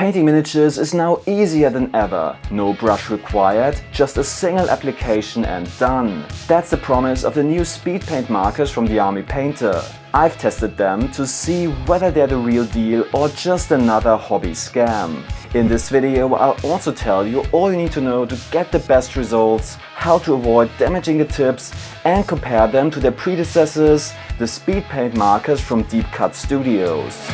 Painting miniatures is now easier than ever. No brush required, just a single application and done. That's the promise of the new Speedpaint markers from the Army Painter. I've tested them to see whether they're the real deal or just another hobby scam. In this video I'll also tell you all you need to know to get the best results, how to avoid damaging the tips and compare them to their predecessors, the Speedpaint markers from Deep Cut Studios.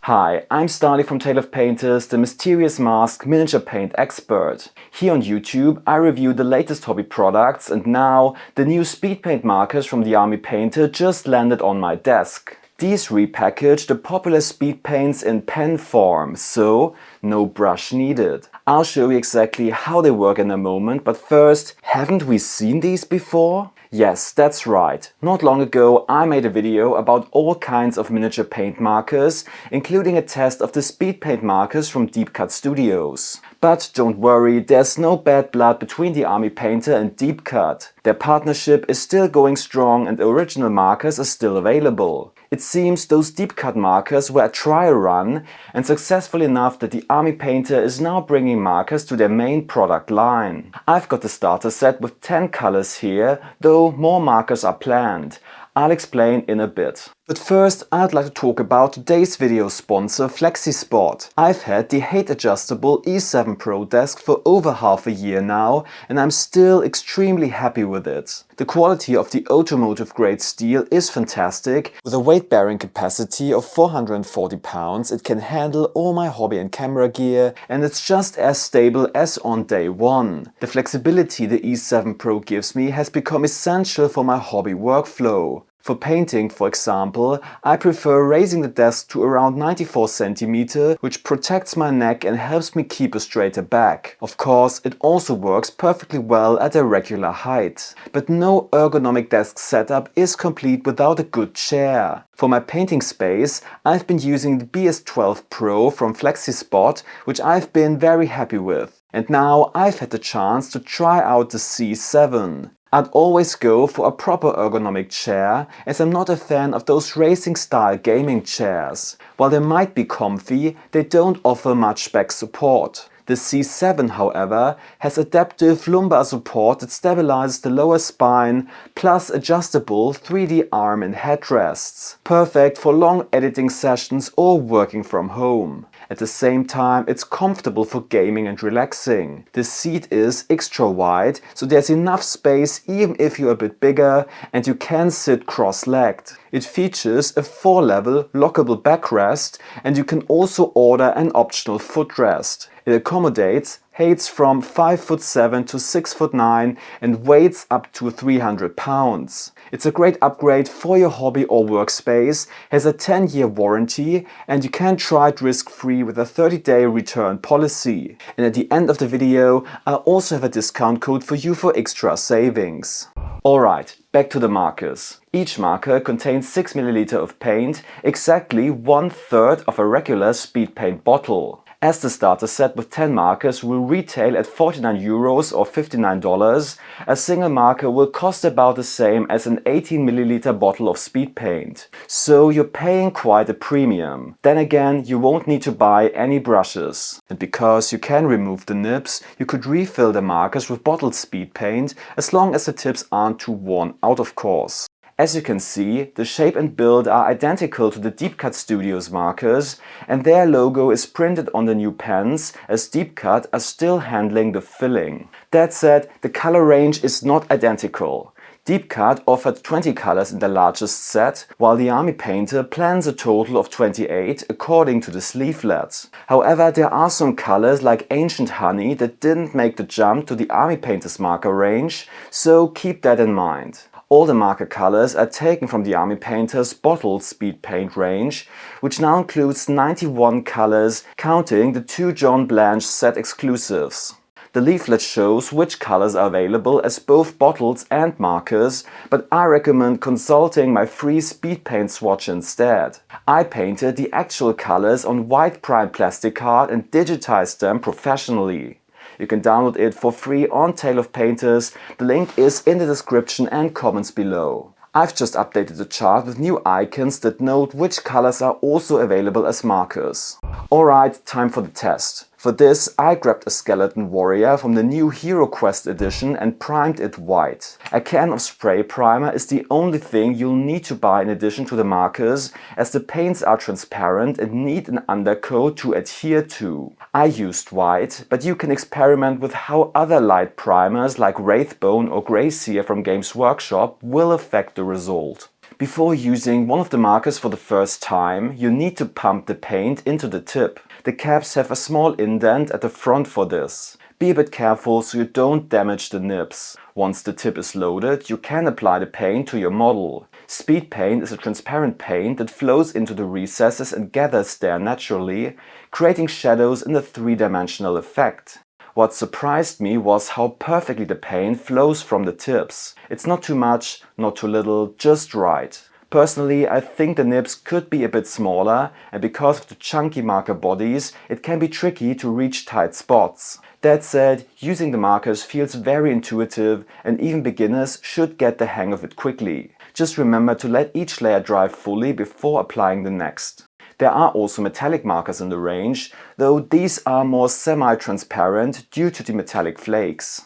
Hi, I'm Stahly from Tale of Painters, the mysterious mask miniature paint expert. Here on YouTube I review the latest hobby products, and now the new Speedpaint markers from the Army Painter just landed on my desk. These repackage the popular speed paints in pen form, so no brush needed. I'll show you exactly how they work in a moment, but first, haven't we seen these before? Yes, that's right. Not long ago I made a video about all kinds of miniature paint markers, including a test of the Speedpaint markers from Deep Cut Studios. But don't worry, there's no bad blood between the Army Painter and Deep Cut. Their partnership is still going strong and the original markers are still available. It seems those Deep Cut markers were a trial run and successful enough that the Army Painter is now bringing markers to their main product line. I've got the starter set with 10 colors here, though more markers are planned. I'll explain in a bit. But first I'd like to talk about today's video sponsor, FlexiSpot. I've had the height-adjustable E7 Pro desk for over half a year now and I'm still extremely happy with it. The quality of the automotive-grade steel is fantastic. With a weight-bearing capacity of 440 pounds, it can handle all my hobby and camera gear, and it's just as stable as on day one. The flexibility the E7 Pro gives me has become essential for my hobby workflow. For painting, for example, I prefer raising the desk to around 94 cm, which protects my neck and helps me keep a straighter back. Of course, it also works perfectly well at a regular height. But no ergonomic desk setup is complete without a good chair. For my painting space, I've been using the BS12 Pro from FlexiSpot, which I've been very happy with. And now I've had the chance to try out the C7. I'd always go for a proper ergonomic chair, as I'm not a fan of those racing style gaming chairs. While they might be comfy, they don't offer much back support. The C7, however, has adaptive lumbar support that stabilizes the lower spine, plus adjustable 3D arm and headrests. Perfect for long editing sessions or working from home. At the same time, it's comfortable for gaming and relaxing. The seat is extra wide, so there's enough space even if you're a bit bigger, and you can sit cross-legged. It features a 4-level lockable backrest, and you can also order an optional footrest. It accommodates heights from 5'7" to 6'9" and weights up to 300 pounds. It's a great upgrade for your hobby or workspace, has a 10-year warranty, and you can try it risk-free with a 30-day return policy. And at the end of the video, I'll also have a discount code for you for extra savings. Alright, back to the markers. Each marker contains 6 ml of paint, exactly 1/3 of a regular speed paint bottle. As the starter set with 10 markers will retail at €49 or $59, a single marker will cost about the same as an 18 ml bottle of speed paint. So you're paying quite a premium. Then again, you won't need to buy any brushes. And because you can remove the nibs, you could refill the markers with bottled speed paint, as long as the tips aren't too worn out, of course. As you can see, the shape and build are identical to the Deep Cut Studios markers, and their logo is printed on the new pens, as Deep Cut are still handling the filling. That said, the color range is not identical. Deep Cut offered 20 colors in the largest set, while the Army Painter plans a total of 28 according to the sleevelet. However, there are some colors like Ancient Honey that didn't make the jump to the Army Painter's marker range, so keep that in mind. All the marker colors are taken from the Army Painter's bottled speed paint range, which now includes 91 colors, counting the 2 John Blanche set exclusives. The leaflet shows which colors are available as both bottles and markers, but I recommend consulting my free speed paint swatch instead. I painted the actual colors on white prime plastic card and digitized them professionally. You can download it for free on Tale of Painters. The link is in the description and comments below. I've just updated the chart with new icons that note which colors are also available as markers. Alright, time for the test. For this, I grabbed a skeleton warrior from the new Hero Quest edition and primed it white. A can of spray primer is the only thing you'll need to buy in addition to the markers, as the paints are transparent and need an undercoat to adhere to. I used white, but you can experiment with how other light primers like Wraithbone or Greyseer from Games Workshop will affect the result. Before using one of the markers for the first time, you need to pump the paint into the tip. The caps have a small indent at the front for this. Be a bit careful so you don't damage the nibs. Once the tip is loaded, you can apply the paint to your model. Speedpaint is a transparent paint that flows into the recesses and gathers there naturally, creating shadows in the three-dimensional effect. What surprised me was how perfectly the paint flows from the tips. It's not too much, not too little, just right. Personally, I think the nibs could be a bit smaller, and because of the chunky marker bodies, it can be tricky to reach tight spots. That said, using the markers feels very intuitive, and even beginners should get the hang of it quickly. Just remember to let each layer dry fully before applying the next. There are also metallic markers in the range, though these are more semi-transparent due to the metallic flakes.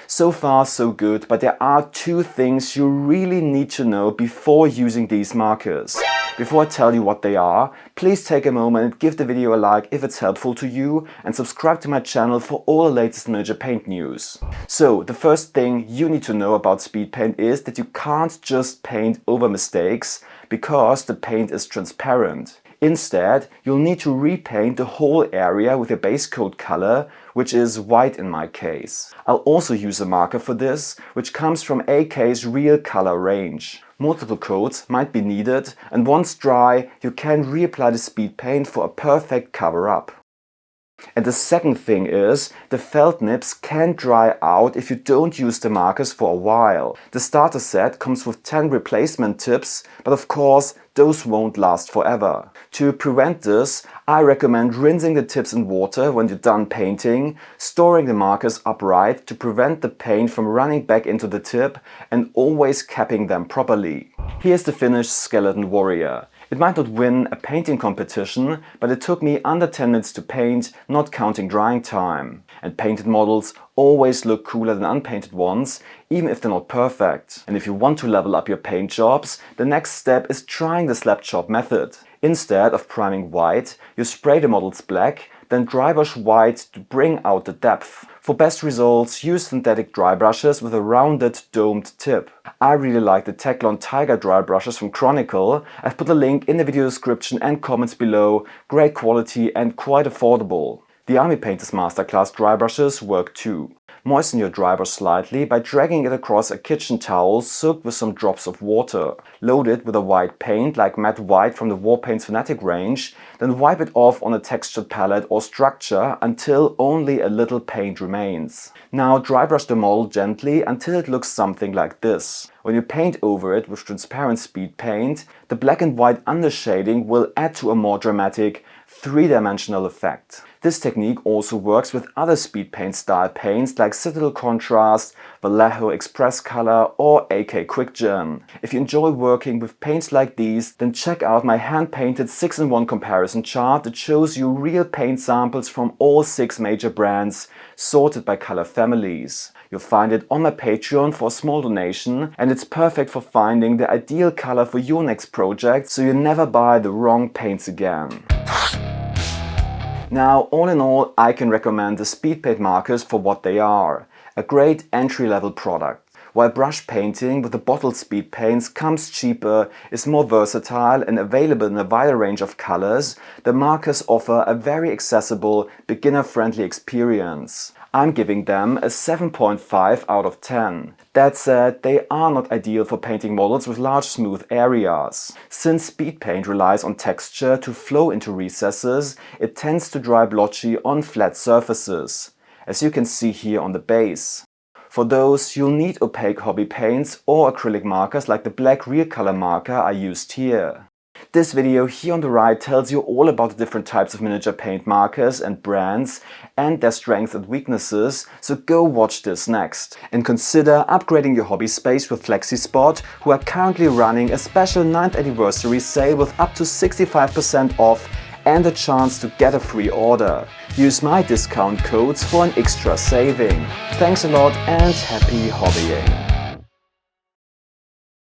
So far so good, but there are two things you really need to know before using these markers. Before I tell you what they are, please take a moment and give the video a like if it's helpful to you, and subscribe to my channel for all the latest miniature paint news. So, the first thing you need to know about Speedpaint is that you can't just paint over mistakes, because the paint is transparent. Instead, you'll need to repaint the whole area with your base coat color, which is white in my case. I'll also use a marker for this, which comes from AK's real color range. Multiple coats might be needed, and once dry, you can reapply the speed paint for a perfect cover-up. And the second thing is, the felt nibs can dry out if you don't use the markers for a while. The starter set comes with 10 replacement tips, but of course those won't last forever. To prevent this, I recommend rinsing the tips in water when you're done painting, storing the markers upright to prevent the paint from running back into the tip, and always capping them properly. Here's the finished skeleton warrior. It might not win a painting competition, but it took me under 10 minutes to paint, not counting drying time. And painted models always look cooler than unpainted ones, even if they're not perfect. And if you want to level up your paint jobs, the next step is trying the Slapchop method. Instead of priming white, you spray the models black, then dry brush white to bring out the depth. For best results, use synthetic dry brushes with a rounded, domed tip. I really like the Teclon Tiger dry brushes from Chronicle. I've put a link in the video description and comments below. Great quality and quite affordable. The Army Painters Masterclass dry brushes work too. Moisten your dry brush slightly by dragging it across a kitchen towel soaked with some drops of water. Load it with a white paint like matte white from the Warpaints Fanatic range, then wipe it off on a textured palette or structure until only a little paint remains. Now dry brush the model gently until it looks something like this. When you paint over it with transparent speed paint, the black and white undershading will add to a more dramatic, three-dimensional effect. This technique also works with other speed paint style paints like Citadel Contrast, Vallejo Express Color or AK QuickGen. If you enjoy working with paints like these, then check out my hand-painted 6-in-1 comparison chart that shows you real paint samples from all 6 major brands, sorted by color families. You'll find it on my Patreon for a small donation, and it's perfect for finding the ideal color for your next project, so you never buy the wrong paints again. Now, all in all, I can recommend the Speedpaint markers for what they are. A great entry-level product. While brush painting with the bottled speed paints comes cheaper, is more versatile and available in a wider range of colors, the markers offer a very accessible, beginner-friendly experience. I'm giving them a 7.5 out of 10. That said, they are not ideal for painting models with large smooth areas. Since speed paint relies on texture to flow into recesses, it tends to dry blotchy on flat surfaces, as you can see here on the base. For those, you'll need opaque hobby paints or acrylic markers like the black real color marker I used here. This video here on the right tells you all about the different types of miniature paint markers and brands and their strengths and weaknesses, so go watch this next. And consider upgrading your hobby space with FlexiSpot, who are currently running a special 9th anniversary sale with up to 65% off and a chance to get a free order. Use my discount codes for an extra saving. Thanks a lot and happy hobbying!